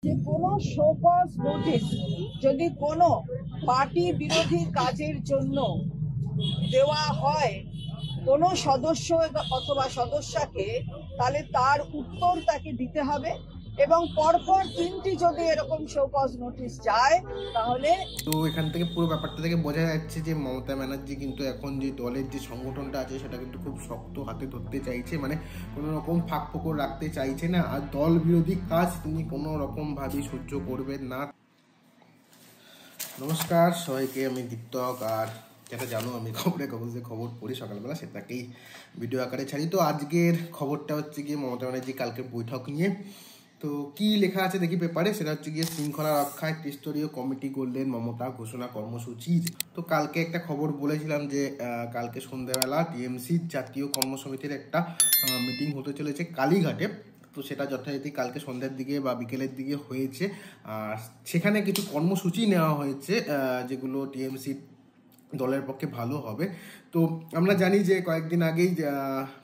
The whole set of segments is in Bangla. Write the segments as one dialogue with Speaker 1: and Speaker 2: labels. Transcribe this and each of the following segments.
Speaker 1: যে কোনো শোকজ নোটিশ যদি কোনো পার্টি বিরোধী কাজের জন্য দেওয়া হয় কোনো সদস্য অথবা সদস্যকে, তাহলে তার উত্তর তাকে দিতে হবে এবং পরপর 3টি যদি এরকম শোকজ নোটিশ যায় তাহলে।
Speaker 2: তো এখান থেকে পুরো ব্যাপারটা থেকে বোঝা যাচ্ছে যে মমতা ব্যানার্জি কিন্তু এখন যে দলের যে সংগঠনটা আছে সেটা কিন্তু খুব শক্ত হাতে ধরতে চাইছে, মানে কোনো রকম ফাঁক ফোকর রাখতে চাইছে না, আর দল বিরোধী কাজ তিনি কোনো রকম ভাবেই সহ্য করবেন না। নমস্কার সবাইকে, আমি দীপ্তক, আর যেটা জানো আমি খবরের কাগজে খবর পড়ি সকালবেলা, সেটাকেই ভিডিও আকারে ছাড়ি। তো আজকের খবরটা হচ্ছে গিয়ে মমতা ব্যানার্জি কালকে বৈঠক নিয়ে। তো কি লেখা আছে দেখি পেপারে, সেটা হচ্ছে গিয়ে শৃঙ্খলা রক্ষায় ত্রিস্তরীয় কমিটি করলেন মমতা, ঘোষণা কর্মসূচির। তো কালকে একটা খবর বলেছিলাম যে কালকে সন্ধ্যাবেলা টিএমসির জাতীয় কর্মসমিতির একটা মিটিং হতে চলেছে কালীঘাটে। তো সেটা যথারীতি কালকে সন্ধ্যার দিকে বা বিকেলের দিকে হয়েছে। আর সেখানে কিছু কর্মসূচি নেওয়া হয়েছে যেগুলো টিএমসি দলের পক্ষে ভালো হবে। তো আমরা জানি যে কয়েকদিন আগেই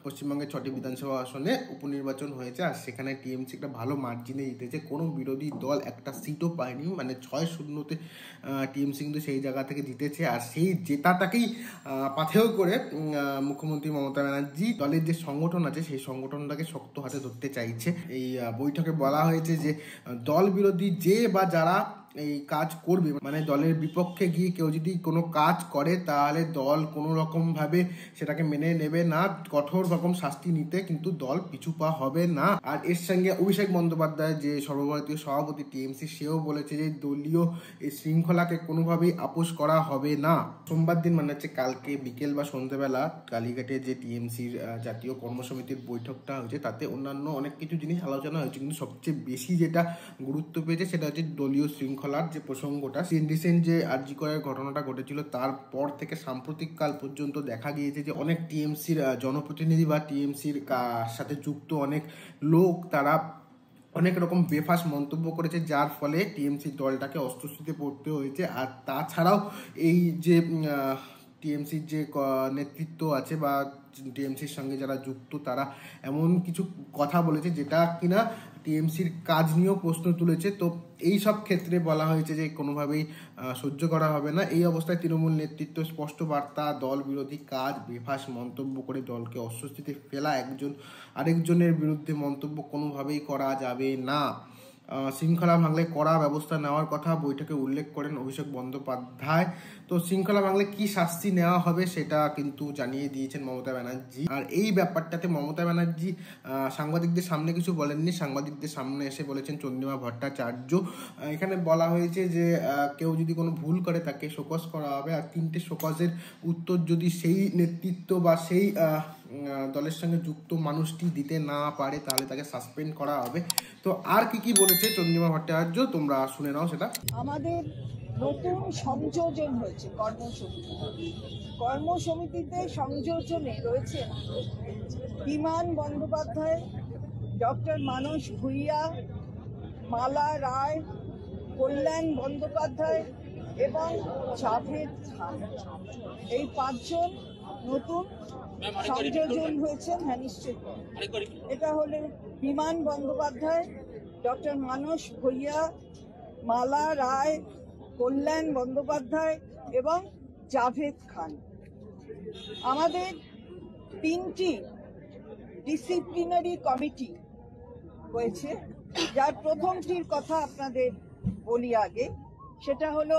Speaker 2: পশ্চিমবঙ্গের 6টি বিধানসভা আসনে উপনির্বাচন হয়েছে, আর সেখানে টিএমসি একটা ভালো মার্জিনে জিতেছে, কোনো বিরোধী দল একটা সিটও পায়নি, মানে 6-0-তে টিএমসি কিন্তু সেই জায়গা থেকে জিতেছে। আর সেই জেতাটাকেই পাথেয় করে মুখ্যমন্ত্রী মমতা ব্যানার্জি দলের যে সংগঠন আছে সেই সংগঠনটাকে শক্ত হাতে ধরতে চাইছে। এই বৈঠকে বলা হয়েছে যে দল বিরোধী যে বা যারা এই কাজ করবে, মানে দলের বিপক্ষে গিয়ে কেউ যদি কোনো কাজ করে তাহলে দল কোনো রকম ভাবে সেটাকে মেনে নেবে না, কঠোর রকম শাস্তি নিতে কিন্তু দল পিছু পা হবে না। আর এর সঙ্গে অভিষেক বন্দ্যোপাধ্যায় যে সর্বভারতীয় সভাপতি টিএমসি, সেও বলেছে যে দলীয় এই শৃঙ্খলাকে কোনোভাবেই আপোষ করা হবে না। সোমবার দিন মানে হচ্ছে কালকে বিকেল বা সন্ধ্যাবেলা কালীঘাটে যে টিএমসির জাতীয় কর্মসমিতির বৈঠকটা হয়েছে, তাতে অন্যান্য অনেক কিছু জিনিস আলোচনা হয়েছে, কিন্তু সবচেয়ে বেশি যেটা গুরুত্ব পেয়েছে সেটা হচ্ছে দলীয় শৃঙ্খলার যে প্রসঙ্গটা। রিসেন্ট যে আরজি করের ঘটনাটা ঘটেছিল তারপর থেকে সাম্প্রতিক কাল পর্যন্ত দেখা গিয়েছে যে অনেক টিএমসির জনপ্রতিনিধি বা টিএমসির সাথে যুক্ত অনেক লোক তারা অনেক রকম বেফাস মন্তব্য করেছে, যার ফলে টিএমসি দলটাকে অস্বস্তিতে পড়তে হয়েছে। আর তাছাড়াও এই যে টিএমসির যে নেতৃত্ব আছে বা টিএমসির সঙ্গে যারা যুক্ত তারা এমন কিছু কথা বলেছে যেটা কিনা টিএমসির কাজ নিয়েও প্রশ্ন তুলেছে। তো এই সব ক্ষেত্রে বলা হয়েছে যে কোনোভাবেই সহ্য করা হবে না। এই অবস্থায় তৃণমূল নেতৃত্ব স্পষ্ট বার্তা, দল বিরোধী কাজ, বেফাস মন্তব্য করে দলকে অস্বস্তিতে ফেলা, একজন আরেকজনের বিরুদ্ধে মন্তব্য কোনোভাবেই করা যাবে না। শৃঙ্খলা ভাঙলে কড়া ব্যবস্থা নেওয়ার কথা বৈঠকে উল্লেখ করেন অভিষেক বন্দ্যোপাধ্যায়। তো শৃঙ্খলা ভাঙলে কি শাস্তি নেওয়া হবে সেটা কিন্তু জানিয়ে দিয়েছেন মমতা ব্যানার্জি। আর এই ব্যাপারটাতে মমতা ব্যানার্জি সাংবাদিকদের সামনে কিছু বলেননি, সাংবাদিকদের সামনে এসে বলেছেন চন্দ্রিমা ভট্টাচার্য। এখানে বলা হয়েছে যে কেউ যদি কোনো ভুল করে তাকে শোকজ করা হবে, আর 3টে শোকজের উত্তর যদি সেই নেতৃত্ব বা সেই দলের সঙ্গে যুক্ত মানুষটি দিতে না পারে তাহলে তাকে সাসপেন্ড করা হবে। তো আর কি কি বলেছে চন্দ্রিমা ভট্টাচার্য তোমরা শুনে নাও সেটা।
Speaker 1: আমাদের নতুন সংযোজন হয়েছে কর্মসমিতিতে সংযোজনে রয়েছে বিমান বন্দ্যোপাধ্যায়, ডক্টর মানস ভুইয়া, মালা রায়, কল্যাণ বন্দ্যোপাধ্যায় এবং জাভেদ খান। এই 5 জন নতুন সংযোজন হয়েছেন। হ্যাঁ, নিশ্চয়ই। এটা হলো বিমান বন্দ্যোপাধ্যায়, ডক্টর মানস ভুইয়া, মালা রায়, কল্যাণ বন্দ্যোপাধ্যায় এবং জাভেদ খান। আমাদের 3টি ডিসিপ্লিনারি কমিটি হয়েছে, যার প্রথমটির কথা আপনাদের বলি আগে। সেটা হলো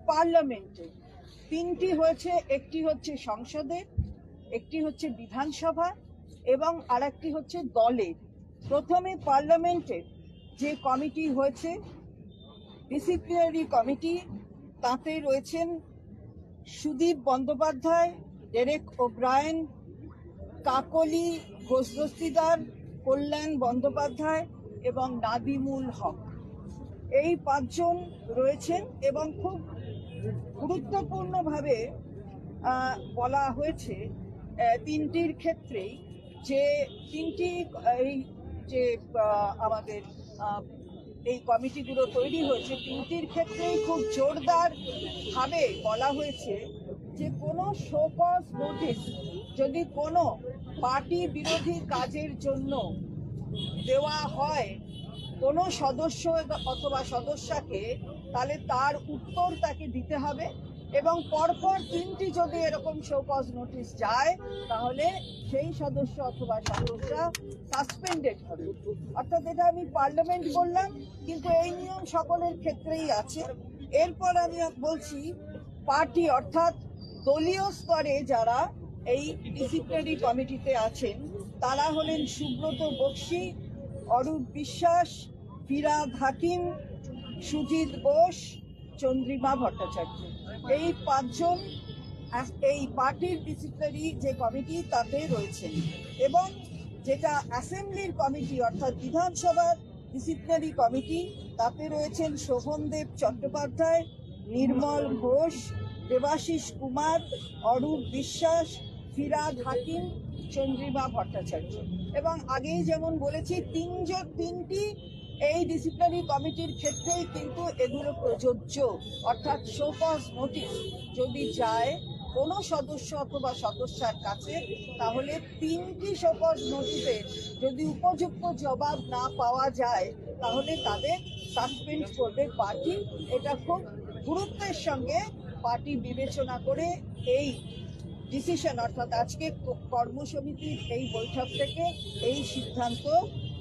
Speaker 1: পার্লামেন্টে 3টি হয়েছে, একটি হচ্ছে সংসদে, একটি হচ্ছে বিধানসভা এবং আরেকটি হচ্ছে দলের। প্রথমে পার্লামেন্টের যে কমিটি হয়েছে ডিসিপ্লিনারি কমিটি, তাতে রয়েছেন সুদীপ বন্দ্যোপাধ্যায়, ডেরেক ওব্রায়েন, কাকলি ঘোষ-দস্তিদার, কল্যাণ বন্দ্যোপাধ্যায় এবং নাদিমুল হক। এই 5 জন রয়েছেন এবং খুব গুরুত্বপূর্ণভাবে বলা হয়েছে 3টির ক্ষেত্রেই যে 3টি এই যে আমাদের এই কমিটিগুলো তৈরি হয়েছে 3টির ক্ষেত্রেই খুব জোরদার ভাবে বলা হয়েছে যে কোনো শোকজ নোটিশ যদি কোনো পার্টি বিরোধী কাজের জন্য দেওয়া হয় কোনো সদস্য অথবা সদস্যাকে, তাহলে তার উত্তর তাকে দিতে হবে এবং পরপর 3টি যদি এরকম শোকজ নোটিশ যায় তাহলে সেই সদস্য অথবা সদস্যা সাসপেন্ডেড হবে। অর্থাৎ এটা আমি পার্লামেন্ট বললাম, কিন্তু এই নিয়ম সকলের ক্ষেত্রেই আছে। এরপর আমি বলছি পার্টি অর্থাৎ দলীয় স্তরে যারা এই ডিসিপ্লিনারি কমিটিতে আছেন তারা হলেন সুব্রত বক্সী, অরূপ বিশ্বাস, ফিরহাদ হাকিম, সুজিত বোস, চন্দ্রিমা ভট্টাচার্য। এই 5 জন এই পার্টির ডিসিপ্লিনারি যে কমিটি তাতে রয়েছেন। এবং যেটা অ্যাসেম্বলির কমিটি অর্থাৎ বিধানসভার ডিসিপ্লিনারি কমিটি, তাতে রয়েছেন শোভনদেব চট্টোপাধ্যায়, নির্মল ঘোষ, দেবাশিস কুমার, অরূপ বিশ্বাস, ফিরহাদ হাকিম, চন্দ্রিমা ভট্টাচার্য। এবং আগেই যেমন বলেছি 3টি এই ডিসিপ্লিনারি কমিটির ক্ষেত্রেই কিন্তু এগুলো প্রযোজ্য। অর্থাৎ শোকজ নোটিশ যদি যায় কোনো সদস্য অথবা সদস্যার কাছে, তাহলে 3টি শোকজ নোটিশে যদি উপযুক্ত জবাব না পাওয়া যায় তাহলে তাদের সাসপেন্ড করবে পার্টি। এটা খুব গুরুত্বের সঙ্গে পার্টি বিবেচনা করে এই ডিসিশন অর্থাৎ আজকে কর্মসমিতির এই বৈঠক থেকে এই সিদ্ধান্ত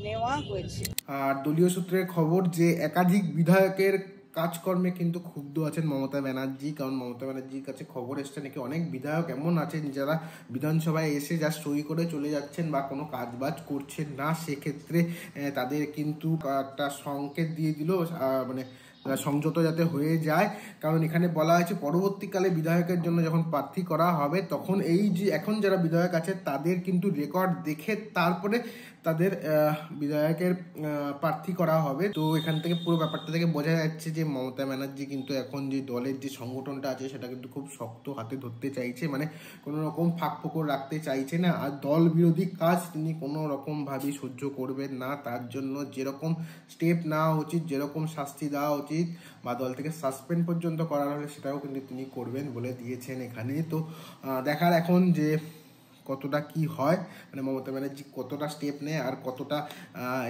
Speaker 1: নেওয়া হয়েছে।
Speaker 2: আর দলীয় সূত্রের খবর যে একাধিক বিধায়কের কাজকর্মে কিন্তু ক্ষুব্ধ আছেন মমতা ব্যানার্জি। কারণ মমতা ব্যানার্জির কাছে খবর এসছে নাকি অনেক বিধায়ক এমন আছেন যারা বিধানসভায় এসে যা সই করে চলে যাচ্ছেন বা কোনো কাজবাজ করছেন না, সেক্ষেত্রে তাদের কিন্তু একটা সংকেত দিয়ে দিল মানে সংযত যাতে হয়ে যায়। কারণ এখানে বলা হয়েছে পরবর্তীকালে বিধায়কের জন্য যখন প্রার্থী করা হবে তখন এই যে এখন যারা বিধায়ক আছে তাদের কিন্তু রেকর্ড দেখে তারপরে তাদের বিধায়কের প্রার্থী করা হবে। তো এখান থেকে পুরো ব্যাপারটা থেকে বোঝা যাচ্ছে যে মমতা ব্যানার্জি কিন্তু এখন যে দলের যে সংগঠনটা আছে সেটা কিন্তু খুব শক্ত হাতে ধরতে চাইছে, মানে কোনো রকম ফাঁক ফোকর রাখতে চাইছে না। আর দল বিরোধী কাজ তিনি কোনো রকম ভাবেই সহ্য করবেন না। তার জন্য যেরকম স্টেপ নেওয়া উচিত, যেরকম শাস্তি দেওয়া উচিত বা দল থেকে সাসপেন্ড পর্যন্ত করা হলে সেটাও কিন্তু তিনি করবেন বলে দিয়েছেন এখানে। তো দেখার এখন যে কতটা কি হয়, মানে মমতা ব্যানার্জি কতটা স্টেপ নেয় আর কতটা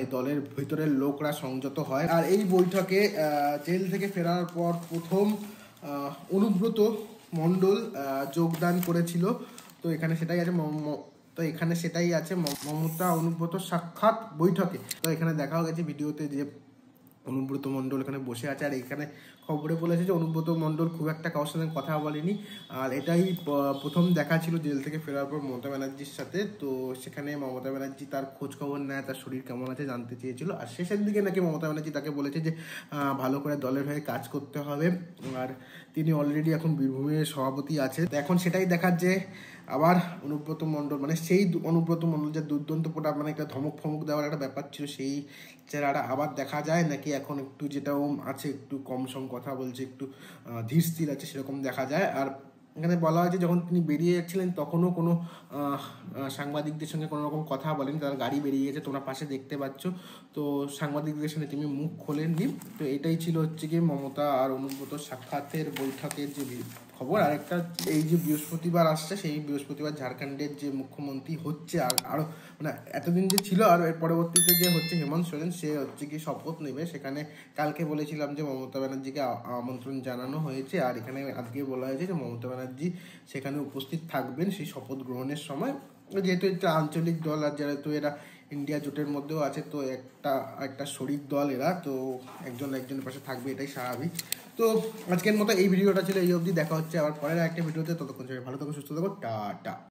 Speaker 2: এই দলের ভিতরের লোকরা সংযত হয়। আর এই বৈঠকে জেল থেকে ফেরার পর প্রথম অনুব্রত মণ্ডল যোগদান করেছিল। তো এখানে সেটাই আছে মমতা অনুব্রত সাক্ষাৎ বৈঠকে। তো এখানে দেখাও গেছে ভিডিওতে যে অনুব্রত মণ্ডল এখানে বসে আছে। আর এখানে খবরে বলেছে যে অনুব্রত মণ্ডল খুব একটা কারোর সঙ্গে কথা বলেনি, আর এটাই প্রথম দেখা ছিল জেল থেকে ফেরার পর মমতা ব্যানার্জির সাথে। তো সেখানে মমতা ব্যানার্জি তার খোঁজ খবর নেয়, তার শরীর কেমন আছে জানতে চেয়েছিল। আর শেষের দিকে নাকি মমতা ব্যানার্জি তাকে বলেছে যে ভালো করে দলের হয়ে কাজ করতে হবে। আর তিনি অলরেডি এখন বীরভূমের সভাপতি আছে। তো এখন সেটাই দেখার যে আবার অনুব্রত মণ্ডল, মানে সেই অনুব্রত মণ্ডল যে দুর্দান্ত পোটা, মানে একটা ধমক ফমক দেওয়ার একটা ব্যাপার ছিল, সেই চেহারাটা আবার দেখা যায় নাকি এখন একটু যেটা আছে একটু কম সম কথা বলছে, একটু ধীর স্থির আছে সেরকম দেখা যায়। আর এখানে বলা হয়েছে যখন তিনি বেরিয়ে যাচ্ছিলেন তখনও কোনো সাংবাদিকদের সঙ্গে কোনো রকম কথা বলেন, তার গাড়ি বেরিয়ে গেছে, তোমরা পাশে দেখতে পাচ্ছ। তো সাংবাদিকদের সঙ্গে তিনি মুখ খোলেননি। তো এটাই ছিল হচ্ছে গিয়ে মমতা আর অনুব্রত সাক্ষাতের বৈঠকের যে খবর। আর একটা এই যে বৃহস্পতিবার আসছে, সেই বৃহস্পতিবার ঝাড়খণ্ডের যে মুখ্যমন্ত্রী হচ্ছে আরও মানে এতদিন যে ছিল আর এর পরবর্তীতে যে হচ্ছে হেমন্ত সোরেন, সে হচ্ছে কি শপথ নেবে। সেখানে কালকে বলেছিলাম যে মমতা ব্যানার্জিকে আমন্ত্রণ জানানো হয়েছে, আর এখানে আজকে বলা হয়েছে যে মমতা ব্যানার্জি সেখানে উপস্থিত থাকবেন সেই শপথ গ্রহণের সময়। যেহেতু এটা আঞ্চলিক দল আর যেহেতু এরা ইন্ডিয়া জোটের মধ্যেও আছে, তো একটা শরিক দল এরা, তো একজনের পাশে থাকবে, এটাই স্বাভাবিক। তো আজকের মতো এই ভিডিওটা ছিল এই অবধি। দেখা হচ্ছে আবার পরের একটা ভিডিওতে। ততক্ষণ সবাই ভালো থাকো, সুস্থ থাকো, টাটা।